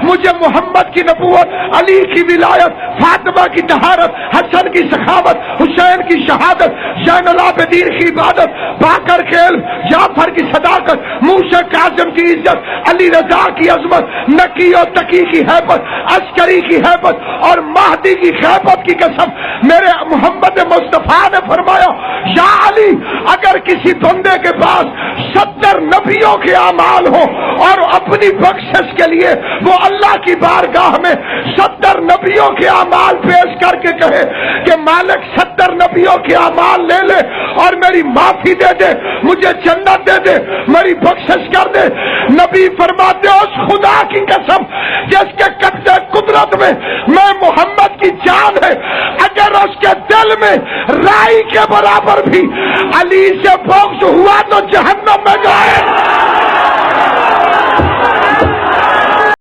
مجھے محمد کی نبوت، علی کی ولایت، فاطمہ کی طہارت، حسن کی سخاوت، حسین کی شہادت، زین العابدین کی عبادت، باقر کے علم، جعفر کی صداقت، موسیٰ کاظم کی عزت، علی رضا کی عظمت، نکی اور تقی کی ہیبت، عسکری کی ہیبت اور مہدی کی خیبت کی قسم میرے محمد مصطفیٰ نے فرمایا یا علی، اگر کسی بندے کے پاس 70 نبیوں کے اعمال ہو اور اپنی بخشش کے لیے وہ اللہ کی بارگاہ میں 70 نبیوں کے اعمال پیش کر کے کہے کہ مالک 70 نبیوں کے اعمال لے لے اور میری معافی دے دے، مجھے جنت دے دے، میری بخشش کر دے، نبی فرماتے اس خدا کی قسم جس کے قبضے قدرت میں میں محمد کی جان ہے، اگر اس کے دل میں رائی کے برابر بھی علی سے بغض ہوا تو جہنم میں جائے۔